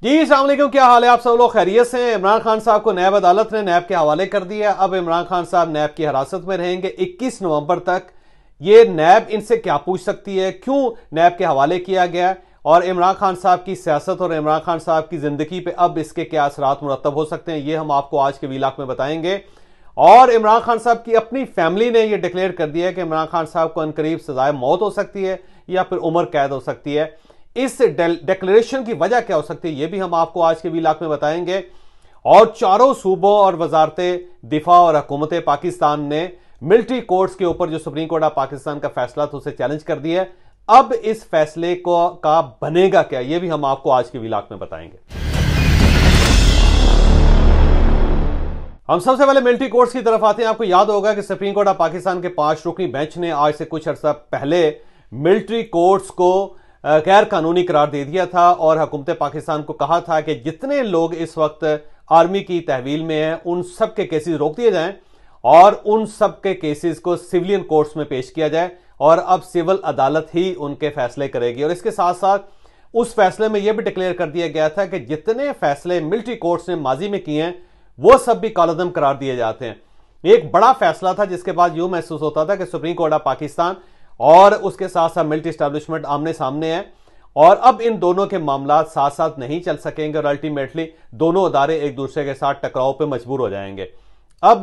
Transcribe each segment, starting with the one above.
जी अस्सलाम वालेकुम, क्या हाल है? आप सब लोग खैरियत से हैं? इमरान खान साहब को नैब अदालत ने नैब के हवाले कर दिया। अब इमरान खान साहब नैब की हिरासत में रहेंगे 21 नवंबर तक। ये नैब इनसे क्या पूछ सकती है, क्यों नैब के हवाले किया गया, और इमरान खान साहब की सियासत और इमरान खान साहब की जिंदगी पे अब इसके क्या असरात मुरतब हो सकते हैं, ये हम आपको आज के वीलाग में बताएंगे। और इमरान खान साहब की अपनी फैमिली ने यह डिक्लेयर कर दिया है कि इमरान खान साहब को अनकरीब सजाए मौत हो सकती है या फिर उम्र कैद हो सकती है। इस डिक्लेरेशन की वजह क्या हो सकती है, यह भी हम आपको आज के वीलाग में बताएंगे। और चारों सूबों और वजारतें दिफा और हुकूमत पाकिस्तान ने मिलिट्री कोर्ट्स के ऊपर जो सुप्रीम कोर्ट ऑफ पाकिस्तान का फैसला था उसे चैलेंज कर दिया है। अब इस फैसले को का बनेगा क्या, यह भी हम आपको आज के वीलाग में बताएंगे। हम सबसे पहले मिलिट्री कोर्ट्स की तरफ आते हैं। आपको याद होगा कि सुप्रीम कोर्ट ऑफ पाकिस्तान के 5 रुकनी बेंच ने आज से कुछ अर्सा पहले मिलिट्री कोर्ट्स को गैर कानूनी करार दे दिया था और हुकूमत पाकिस्तान को कहा था कि जितने लोग इस वक्त आर्मी की तहवील में हैं उन सब के केसेस रोक दिए जाएं और उन सब के केसेस को सिविलियन कोर्ट्स में पेश किया जाए, और अब सिविल अदालत ही उनके फैसले करेगी। और इसके साथ साथ उस फैसले में यह भी डिक्लेयर कर दिया गया था कि जितने फैसले मिलिट्री कोर्ट्स ने माजी में किए हैं वो सब भी कालअदम करार दिए जाते हैं। एक बड़ा फैसला था जिसके बाद यूं महसूस होता था कि सुप्रीम कोर्ट ऑफ पाकिस्तान और उसके साथ साथ मिलिट्री एस्टैब्लिशमेंट आमने सामने है, और अब इन दोनों के मामला साथ साथ नहीं चल सकेंगे और अल्टीमेटली दोनों अदारे एक दूसरे के साथ टकराव पे मजबूर हो जाएंगे। अब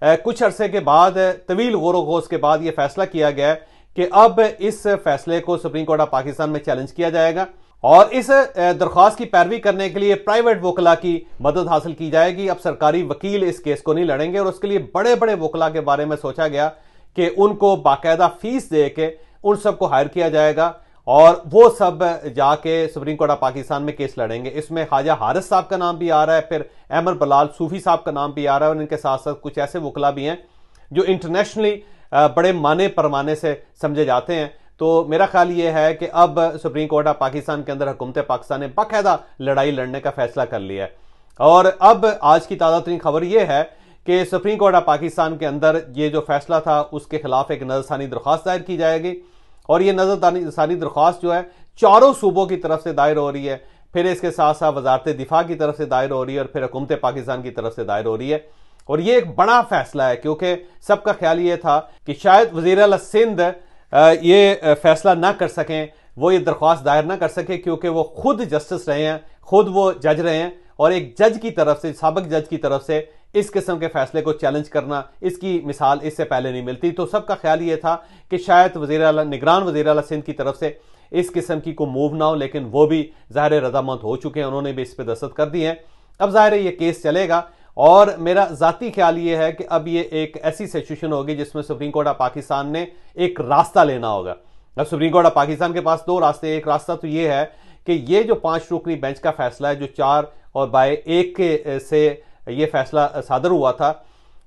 कुछ अरसे के बाद, तवील गौर-ओ-गौस के बाद यह फैसला किया गया कि अब इस फैसले को सुप्रीम कोर्ट ऑफ पाकिस्तान में चैलेंज किया जाएगा और इस दरख्वास्त की पैरवी करने के लिए प्राइवेट वकला की मदद हासिल की जाएगी। अब सरकारी वकील इस केस को नहीं लड़ेंगे और उसके लिए बड़े बड़े वकला के बारे में सोचा गया कि उनको बाकायदा फीस दे के उन सबको हायर किया जाएगा और वो सब जाके सुप्रीम कोर्ट ऑफ पाकिस्तान में केस लड़ेंगे। इसमें ख्वाजा हारिस साहब का नाम भी आ रहा है, फिर अहमद बलाल सूफी साहब का नाम भी आ रहा है, और इनके साथ साथ कुछ ऐसे वकला भी हैं जो इंटरनेशनली बड़े माने परमाने से समझे जाते हैं। तो मेरा ख्याल यह है कि अब सुप्रीम कोर्ट ऑफ पाकिस्तान के अंदर हुकूमत पाकिस्तान ने बाकायदा लड़ाई लड़ने का फैसला कर लिया है। और अब आज की ताज़ा तरीन खबर यह है कि सुप्रीम कोर्ट ऑफ पाकिस्तान के अंदर ये जो फैसला था उसके खिलाफ एक नजरसानी दरख्वास्त दायर की जाएगी, और ये नजरसानी दरख्वास्त जो है चारों सूबों की तरफ से दायर हो रही है, फिर इसके साथ साथ वजारत दिफा की तरफ से दायर हो रही है और फिर हुकूमत पाकिस्तान की तरफ से दायर हो रही है। और ये एक बड़ा फैसला है क्योंकि सबका ख्याल ये था कि शायद वज़ीर आला सिंध ये फैसला ना कर सकें, वो ये दरख्वास्त दायर ना कर सके क्योंकि वो खुद जस्टिस रहे हैं, खुद वो जज रहे हैं, और एक जज की तरफ से, साबिक जज की तरफ से इस किस्म के फैसले को चैलेंज करना, इसकी मिसाल इससे पहले नहीं मिलती। तो सबका ख्याल ये था कि शायद निगरान वज़ीर आला सिंध की तरफ से इस किस्म की कोई मूव ना हो, लेकिन वो भी ज़ाहिर रजामंद हो चुके हैं, उन्होंने भी इस पर दस्तखत कर दी है। अब ज़ाहिर है ये केस चलेगा, और मेरा ज़ाती ख्याल ये है कि अब ये एक ऐसी सिचुएशन होगी जिसमें सुप्रीम कोर्ट ऑफ पाकिस्तान ने एक रास्ता लेना होगा। अब सुप्रीम कोर्ट ऑफ पाकिस्तान के पास 2 रास्ते। एक रास्ता तो ये है कि ये जो 5 रुकनी बेंच का फैसला है, जो 4 और बाय 1 के से ये फैसला सादर हुआ था,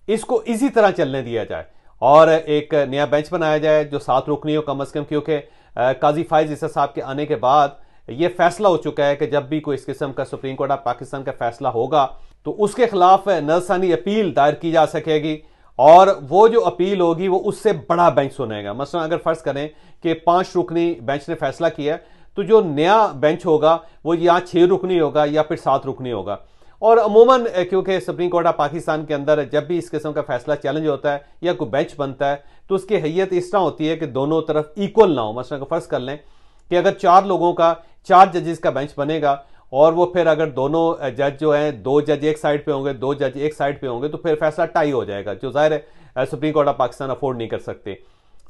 इसको इसी तरह चलने दिया जाए और एक नया बेंच बनाया जाए जो 7 रुकनी हो कम अज कम, क्योंकि काजी फाइज ईसा साहब के आने के बाद ये फैसला हो चुका है कि जब भी कोई इस किस्म का सुप्रीम कोर्ट ऑफ पाकिस्तान का फैसला होगा तो उसके खिलाफ नजरसानी अपील दायर की जा सकेगी, और वो जो अपील होगी वो उससे बड़ा बेंच सुनेगा। मसलन अगर फर्ज करें कि 5 रुकनी बेंच ने फैसला किया तो जो नया बेंच होगा वो या 6 रुकनी होगा या फिर 7 रुकनी होगा। और अमूमन क्योंकि सुप्रीम कोर्ट ऑफ पाकिस्तान के अंदर जब भी इस किस्म का फैसला चैलेंज होता है या कोई बेंच बनता है तो उसकी हैयत इस तरह होती है कि दोनों तरफ इक्वल ना हो। मसलन अगर फर्ज कर लें कि अगर 4 लोगों का 4 जजेस का बेंच बनेगा और वो फिर अगर दोनों जज जो हैं, 2 जज एक साइड पे होंगे, 2 जज एक साइड पे होंगे, तो फिर फैसला टाई हो जाएगा, जो जाहिर है supreme court of Pakistan afford नहीं कर सकते।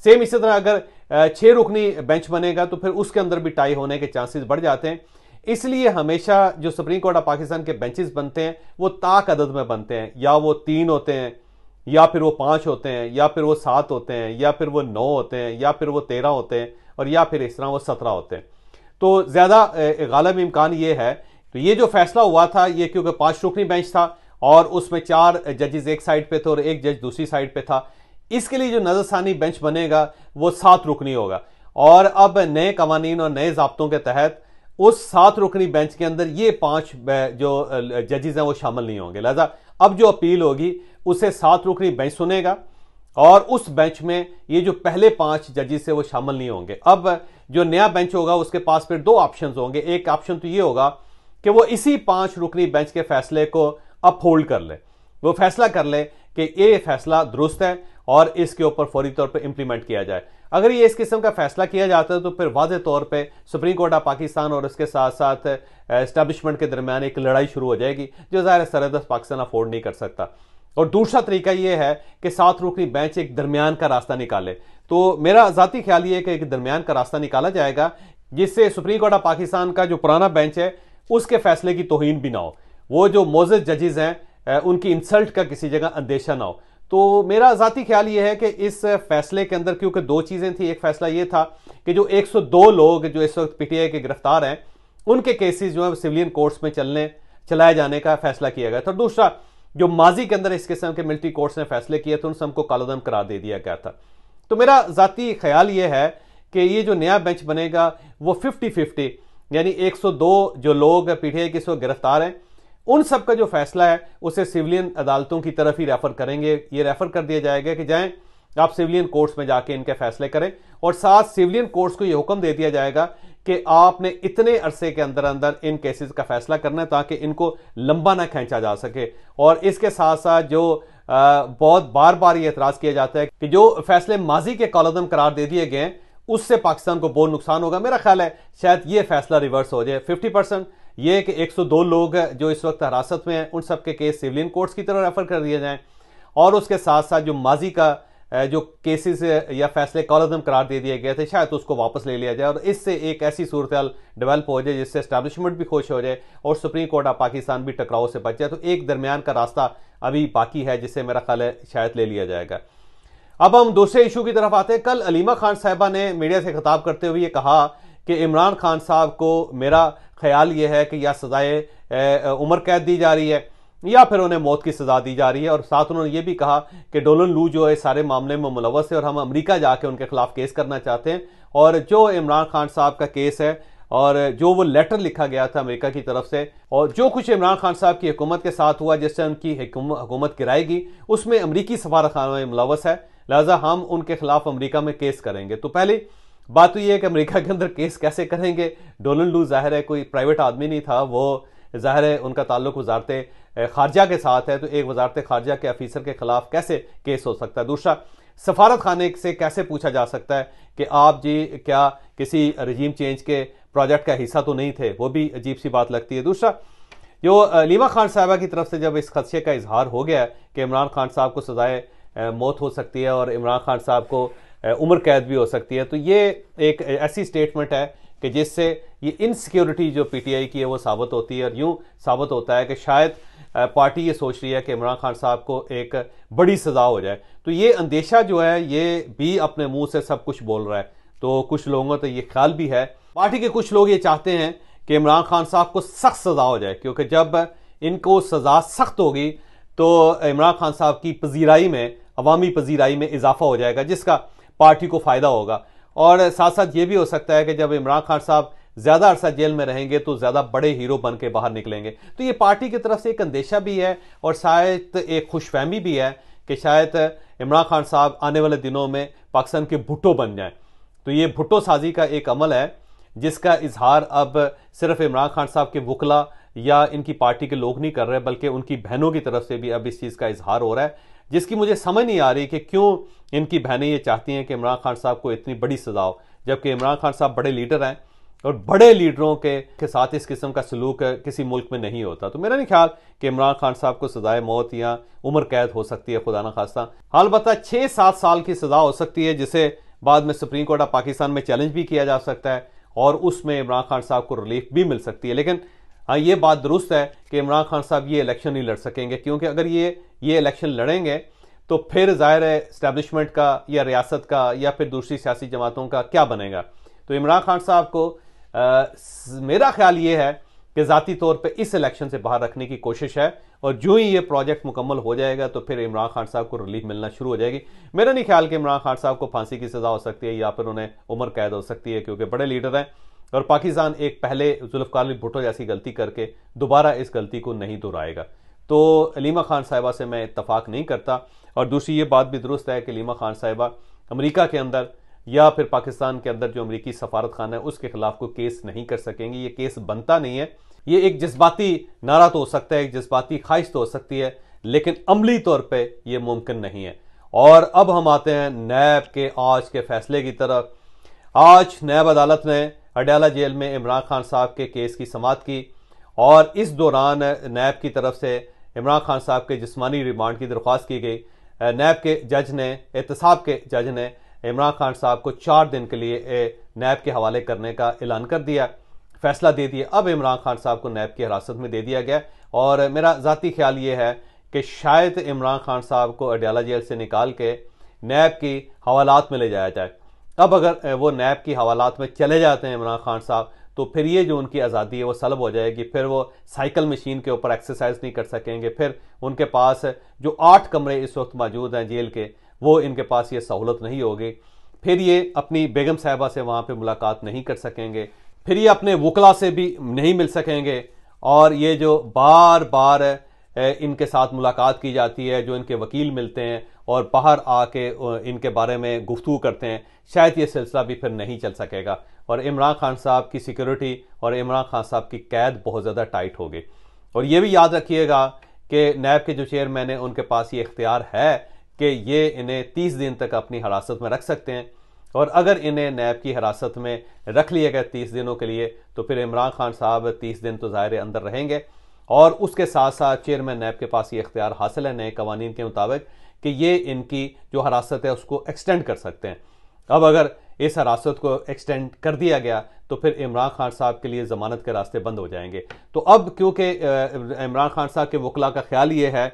सेम इसी तरह अगर 6 रुकनी बेंच बनेगा तो फिर उसके अंदर भी टाई होने के चांसेस बढ़ जाते हैं। इसलिए हमेशा जो सुप्रीम कोर्ट ऑफ पाकिस्तान के बेंचेस बनते हैं वो ताक अदद में बनते हैं, या वो 3 होते हैं, या फिर वो 5 होते हैं, या फिर वो 7 होते हैं, या फिर वो 9 होते हैं, या फिर वो 13 होते हैं, और या फिर इस तरह वो 17 होते हैं। तो ज्यादा गालिब इम्कान ये है। तो ये जो फैसला हुआ था ये क्योंकि 5 रुकनी बेंच था और उसमें 4 जजेस एक साइड पे थे और 1 जज दूसरी साइड पे था, इसके लिए जो नजरसानी बेंच बनेगा वो 7 रुकनी होगा। और अब नए कवानीन और नए ज़ाब्तों के तहत उस 7 रुकनी बेंच के अंदर ये 5 जो जजेस हैं वो शामिल नहीं होंगे। लिहाजा अब जो अपील होगी उसे 7 रुकनी बेंच सुनेगा और उस बेंच में ये जो पहले 5 जजेस है वो शामिल नहीं होंगे। अब जो नया बेंच होगा उसके पास फिर 2 ऑप्शंस होंगे। एक ऑप्शन तो ये होगा कि वो इसी 5 रुकनी बेंच के फैसले को अपहोल्ड कर ले, वो फैसला कर ले कि ये फैसला दुरुस्त है और इसके ऊपर फौरी तौर पर इंप्लीमेंट किया जाए। अगर ये इस किस्म का फैसला किया जाता है तो फिर वाज़ेह तौर पे सुप्रीम कोर्ट ऑफ पाकिस्तान और इसके साथ साथ एस्टैब्लिशमेंट के दरमियान एक लड़ाई शुरू हो जाएगी जो ज़ाहिर सरहद पाकिस्तान अफोर्ड नहीं कर सकता। और दूसरा तरीका यह है कि 7 रुकनी बेंच एक दरमियान का रास्ता निकाले। तो मेरा ज़ाती ख्याल ये है कि एक दरमियान का रास्ता निकाला जाएगा जिससे सुप्रीम कोर्ट ऑफ पाकिस्तान का जो पुराना बेंच है उसके फैसले की तौहीन भी ना हो, वो जो मोअज़्ज़ज़ जजेस हैं उनकी इंसल्ट का किसी जगह अंदेशा ना हो। तो मेरा ज़ाती ख्याल ये है कि इस फैसले के अंदर क्योंकि 2 चीज़ें थी, एक फैसला ये था कि जो 102 लोग जो इस वक्त पीटीआई के गिरफ्तार हैं उनके केसेस जो है सिविलियन कोर्ट्स में चलाए जाने का फैसला किया गया था। दूसरा, जो माजी के अंदर इस किस्म के मिलिट्री कोर्ट्स ने फैसले किए थे उन सबको कालोदम करार दे दिया गया था। तो मेरा ज़ाती ख्याल ये है कि ये जो नया बेंच बनेगा वो 50-50 यानी 102 जो लोग पीटीआई के इस वक्त गिरफ्तार हैं उन सब का जो फैसला है उसे सिविलियन अदालतों की तरफ ही रेफर करेंगे। ये रेफर कर दिया जाएगा कि जाएं आप सिविलियन कोर्ट्स में जाके इनके फैसले करें, और साथ सिविलियन कोर्ट्स को यह हुक्म दे दिया जाएगा कि आपने इतने अरसे के अंदर अंदर इन केसेस का फैसला करना है ताकि इनको लंबा ना खींचा जा सके। और इसके साथ साथ जो बहुत बार बार ये एतराज किया जाता है कि जो फैसले माजी के कालोदम करार दे दिए गए हैं उससे पाकिस्तान को बहुत नुकसान होगा। मेरा ख्याल है शायद ये फैसला रिवर्स हो जाए। 50% ये कि 102 लोग जो इस वक्त हिरासत में हैं उन सबके केस सिविलियन कोर्ट्स की तरफ रेफर कर दिए जाएं, और उसके साथ साथ जो माजी का जो केसेस या फैसले कालोदम करार दे दिए गए थे शायद उसको वापस ले लिया जाए, और इससे एक ऐसी सूरत डेवलप हो जाए जिससे एस्टैब्लिशमेंट भी खुश हो जाए और सुप्रीम कोर्ट ऑफ पाकिस्तान भी टकराव से बच जाए। तो एक दरमियान का रास्ता अभी बाकी है जिससे मेरा ख्याल है शायद ले लिया जाएगा। अब हम दूसरे इशू की तरफ आते हैं। कल अलीमा खान साहिबा ने मीडिया से खिताब करते हुए ये कहा कि इमरान खान साहब को मेरा ख्याल ये है कि या सजाए उम्र कैद दी जा रही है या फिर उन्हें मौत की सजा दी जा रही है, और साथ उन्होंने ये भी कहा कि डोलन लू जो है सारे मामले में मुलव्वस है और हम अमेरिका जाके उनके खिलाफ केस करना चाहते हैं, और जो इमरान खान साहब का केस है और जो वो लेटर लिखा गया था अमेरिका की तरफ से और जो कुछ इमरान खान साहब की हुकूमत के साथ हुआ जिससे उनकी हुकूमत गिराएगी उसमें अमरीकी सफारतखाना में मुलव्वस है, लिहाजा हम उनके खिलाफ अमेरिका में केस करेंगे। तो पहली बात तो यह है कि अमेरिका के अंदर केस कैसे करेंगे। डोलन लू जाहिर है कोई प्राइवेट आदमी नहीं था, वो जाहिर है उनका ताल्लुक वजारत खारजा के साथ है, तो एक वजारत खारजा के अफीसर के खिलाफ कैसे केस हो सकता है। दूसरा, सफारत खाने से कैसे पूछा जा सकता है कि आप जी क्या किसी रजीम चेंज के प्रोजेक्ट का हिस्सा तो नहीं थे, वो भी अजीब सी बात लगती है। दूसरा, जो अलीमा खान साहबा की तरफ से जब इस खदशे का इजहार हो गया कि इमरान खान साहब को सजाए मौत हो सकती है और इमरान खान साहब को उम्र कैद भी हो सकती है, तो ये एक ऐसी स्टेटमेंट है कि जिससे ये इनसिक्योरिटी जो पीटीआई की है वो साबित होती है, और यूं साबित होता है कि शायद पार्टी ये सोच रही है कि इमरान खान साहब को एक बड़ी सजा हो जाए। तो ये अंदेशा जो है ये भी अपने मुंह से सब कुछ बोल रहा है। तो कुछ लोगों तो ये ख्याल भी है, पार्टी के कुछ लोग ये चाहते हैं कि इमरान खान साहब को सख्त सजा हो जाए, क्योंकि जब इनको सजा सख्त होगी तो इमरान खान साहब की पजीराई में, अवामी पजीराई में इजाफा हो जाएगा जिसका पार्टी को फायदा होगा। और साथ साथ ये भी हो सकता है कि जब इमरान खान साहब ज्यादा अरसा जेल में रहेंगे तो ज्यादा बड़े हीरो बन के बाहर निकलेंगे। तो ये पार्टी की तरफ से एक अंदेशा भी है और शायद एक खुशफहमी भी है कि शायद इमरान खान साहब आने वाले दिनों में पाकिस्तान के भुट्टो बन जाएं। तो ये भुट्टो साजी का एक अमल है जिसका इजहार अब सिर्फ इमरान खान साहब के वकला या इनकी पार्टी के लोग नहीं कर रहे, बल्कि उनकी बहनों की तरफ से भी अब इस चीज़ का इजहार हो रहा है, जिसकी मुझे समझ नहीं आ रही कि क्यों इनकी बहनें ये चाहती हैं कि इमरान खान साहब को इतनी बड़ी सजा हो, जबकि इमरान खान साहब बड़े लीडर हैं और बड़े लीडरों के साथ इस किस्म का सलूक किसी मुल्क में नहीं होता। तो मेरा नहीं ख्याल कि इमरान खान साहब को सजाए मौत या उम्र कैद हो सकती है, खुदा ना खास्ता। अलबत्ता 6-7 साल की सजा हो सकती है जिसे बाद में सुप्रीम कोर्ट ऑफ पाकिस्तान में चैलेंज भी किया जा सकता है और उसमें इमरान खान साहब को रिलीफ भी मिल सकती है। लेकिन हाँ, ये बात दुरुस्त है कि इमरान खान साहब ये इलेक्शन नहीं लड़ सकेंगे, क्योंकि अगर ये इलेक्शन लड़ेंगे तो फिर जाहिर है इस्टेब्लिशमेंट का या रियासत का या फिर दूसरी सियासी जमातों का क्या बनेगा। तो इमरान खान साहब को मेरा ख्याल ये है कि ज़ाती तौर पे इस इलेक्शन से बाहर रखने की कोशिश है, और जो ही ये प्रोजेक्ट मुकम्मल हो जाएगा तो फिर इमरान खान साहब को रिलीफ मिलना शुरू हो जाएगी। मेरा नहीं ख्याल कि इमरान खान साहब को फांसी की सज़ा हो सकती है या फिर उन्हें उम्र कैद हो सकती है, क्योंकि बड़े लीडर हैं और पाकिस्तान एक पहले जुल्फ़िकार अली भुट्टो जैसी गलती करके दोबारा इस गलती को नहीं दोहराएगा। तो अलीमा खान साहिबा से मैं इत्तफाक नहीं करता, और दूसरी ये बात भी दुरुस्त है कि अलीमा खान साहिबा अमेरिका के अंदर या फिर पाकिस्तान के अंदर जो अमेरिकी सफारत खाना है उसके खिलाफ कोई केस नहीं कर सकेंगी। ये केस बनता नहीं है, ये एक जज्बाती नारा तो हो सकता है, एक जज्बाती ख्वाहिश तो हो सकती है, लेकिन अमली तौर पे ये मुमकिन नहीं है। और अब हम आते हैं नैब के आज के फैसले की तरफ। आज नैब अदालत ने अडयाला जेल में इमरान खान साहब के केस की समाअत की और इस दौरान नैब की तरफ से इमरान खान साहब के जिस्मानी रिमांड की दरख्वास्त की गई। नैब के जज ने, एहतसाब के जज ने इमरान खान साहब को 4 दिन के लिए नैब के हवाले करने का ऐलान कर दिया, फैसला दे दिया। अब इमरान खान साहब को नैब की हिरासत में दे दिया गया और मेरा ज़ाती ख्याल ये है कि शायद इमरान खान साहब को अडयाला जेल से निकाल के नैब की हवालात में ले जाया जाए। अब अगर वो नैब की हवालात में चले जाते हैं इमरान खान साहब, तो फिर ये जो उनकी आज़ादी है वो सलब हो जाएगी। फिर वो साइकिल मशीन के ऊपर एक्सरसाइज नहीं कर सकेंगे। फिर उनके पास जो 8 कमरे इस वक्त मौजूद हैं जेल के, वो इनके पास ये सहूलत नहीं होगी। फिर ये अपनी बेगम साहिबा से वहाँ पे मुलाकात नहीं कर सकेंगे। फिर ये अपने वकला से भी नहीं मिल सकेंगे। और ये जो बार बार इनके साथ मुलाकात की जाती है, जो इनके वकील मिलते हैं और बाहर आके इनके बारे में गुफ्तगू करते हैं, शायद ये सिलसिला भी फिर नहीं चल सकेगा और इमरान खान साहब की सिक्योरिटी और इमरान खान साहब की कैद बहुत ज़्यादा टाइट होगी। और ये भी याद रखिएगा कि नैब के जो चेयरमैन हैं उनके पास ये इख्तियार है कि ये इन्हें 30 दिन तक अपनी हिरासत में रख सकते हैं। और अगर इन्हें नैब की हिरासत में रख लिया गया 30 दिनों के लिए, तो फिर इमरान खान साहब 30 दिन तो ज़ाहिर अंदर रहेंगे। और उसके साथ साथ चेयरमैन नैब के पास ये इख्तियार हासिल है नए कवानीन के मुताबिक कि ये इनकी जो हिरासत है उसको एक्सटेंड कर सकते हैं। अब अगर इस हिरासत को एक्सटेंड कर दिया गया तो फिर इमरान खान साहब के लिए ज़मानत के रास्ते बंद हो जाएंगे। तो अब क्योंकि इमरान खान साहब के वकला का ख्याल ये है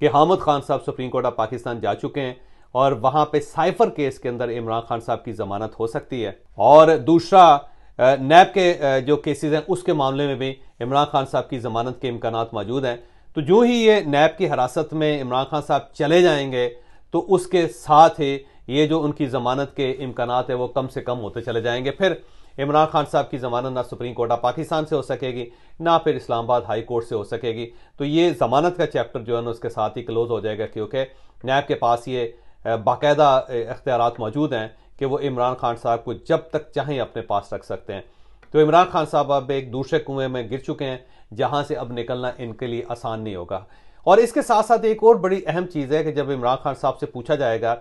कि हामिद खान साहब सुप्रीम कोर्ट ऑफ पाकिस्तान जा चुके हैं और वहाँ पे साइफर केस के अंदर इमरान खान साहब की ज़मानत हो सकती है। और दूसरा, नैब के जो केसेस हैं उसके मामले में भी इमरान खान साहब की ज़मानत के इम्कानात मौजूद हैं। तो जो ही ये नैब की हिरासत में इमरान खान साहब चले जाएंगे तो उसके साथ ही ये जो उनकी ज़मानत के इम्कानात है वो कम से कम होते चले जाएंगे। फिर इमरान खान साहब की ज़मानत ना सुप्रीम कोर्ट ऑफ पाकिस्तान से हो सकेगी, ना फिर इस्लामाबाद हाई कोर्ट से हो सकेगी। तो ये ज़मानत का चैप्टर जो है ना उसके साथ ही क्लोज हो जाएगा, क्योंकि नैब के पास ये बाकायदा इख्तियारात मौजूद हैं कि वो इमरान खान साहब को जब तक चाहें अपने पास रख सकते हैं। तो इमरान खान साहब अब एक दूसरे कुएं में गिर चुके हैं जहां से अब निकलना इनके लिए आसान नहीं होगा। और इसके साथ साथ एक और बड़ी अहम चीज़ है कि जब इमरान खान साहब से पूछा जाएगा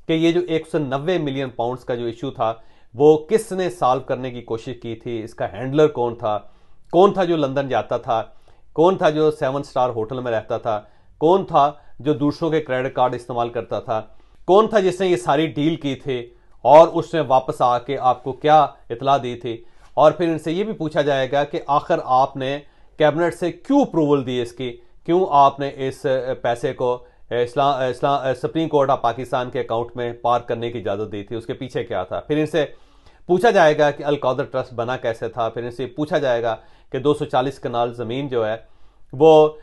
कि ये जो 190 मिलियन पाउंड्स का जो इशू था वो किसने सॉल्व करने की कोशिश की थी, इसका हैंडलर कौन था जो लंदन जाता था, कौन था जो 7 स्टार होटल में रहता था, कौन था जो दूसरों के क्रेडिट कार्ड इस्तेमाल करता था, कौन था जिसने ये सारी डील की थी और उसने वापस आके आपको क्या इतला दी थी। और फिर इनसे ये भी पूछा जाएगा कि आखिर आपने कैबिनेट से क्यों अप्रूवल दी इसकी, क्यों आपने इस पैसे को सुप्रीम कोर्ट ऑफ पाकिस्तान के अकाउंट में पार करने की इजाज़त दी थी, उसके पीछे क्या था। फिर इनसे पूछा जाएगा कि अल कौदर ट्रस्ट बना कैसे था। फिर इनसे पूछा जाएगा कि 240 कनाल ज़मीन जो है वो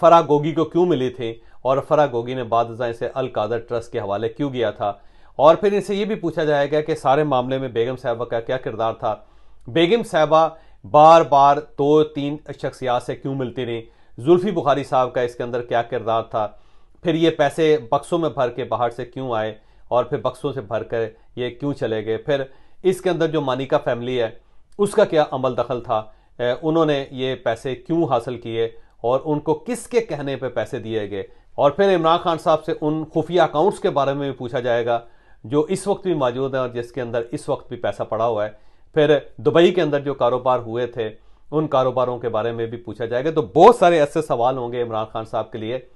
फरा गोगी को क्यों मिली थी और फरा गोगी ने बाद इसे अल कौदर ट्रस्ट के हवाले क्यों किया था। और फिर इनसे ये भी पूछा जाएगा कि सारे मामले में बेगम साहिबा का क्या किरदार था, बेगम साहिबा बार बार 2-3 शख्सियात से क्यों मिलती रही, जुल्फी बुखारी साहब का इसके अंदर क्या किरदार था, फिर ये पैसे बक्सों में भर के बाहर से क्यों आए और फिर बक्सों से भर कर ये क्यों चले गए, फिर इसके अंदर जो मानिका फैमिली है उसका क्या अमल दखल था, उन्होंने ये पैसे क्यों हासिल किए और उनको किसके कहने पे पैसे दिए गए। और फिर इमरान खान साहब से उन खुफिया अकाउंट्स के बारे में भी पूछा जाएगा जो इस वक्त भी मौजूद है और जिसके अंदर इस वक्त भी पैसा पड़ा हुआ है। फिर दुबई के अंदर जो कारोबार हुए थे उन कारोबारों के बारे में भी पूछा जाएगा। तो बहुत सारे ऐसे सवाल होंगे इमरान खान साहब के लिए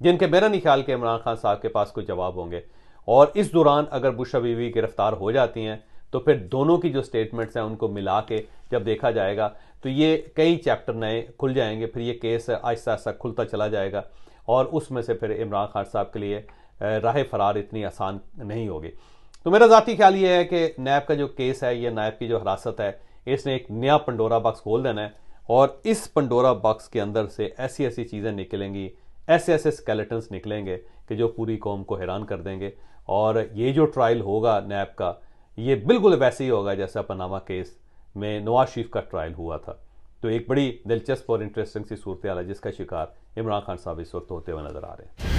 जिनके मेरा नहीं ख्याल के इमरान खान साहब के पास कोई जवाब होंगे। और इस दौरान अगर बुशरा बीवी गिरफ्तार हो जाती हैं तो फिर दोनों की जो स्टेटमेंट्स हैं उनको मिला के जब देखा जाएगा तो ये कई चैप्टर नए खुल जाएंगे। फिर ये केस आहिस्ता आहिस्ता खुलता चला जाएगा और उसमें से फिर इमरान खान साहब के लिए राह फरार इतनी आसान नहीं होगी। तो मेरा ज़ाती ख्याल ये है कि नैब का जो केस है, ये नैब की जो हिरासत है, इसने एक नया पंडोरा बॉक्स खोल देना है और इस पंडोरा बॉक्स के अंदर से ऐसी ऐसी चीज़ें निकलेंगी, ऐसे ऐसे स्केलेटन्स निकलेंगे कि जो पूरी कौम को हैरान कर देंगे। और ये जो ट्रायल होगा नैब का, ये बिल्कुल वैसे ही होगा जैसा पनामा केस में नवाज शरीफ का ट्रायल हुआ था। तो एक बड़ी दिलचस्प और इंटरेस्टिंग सी सूरत हाल है जिसका शिकार इमरान खान साहब इस वक्त होते हुए नजर आ रहे हैं।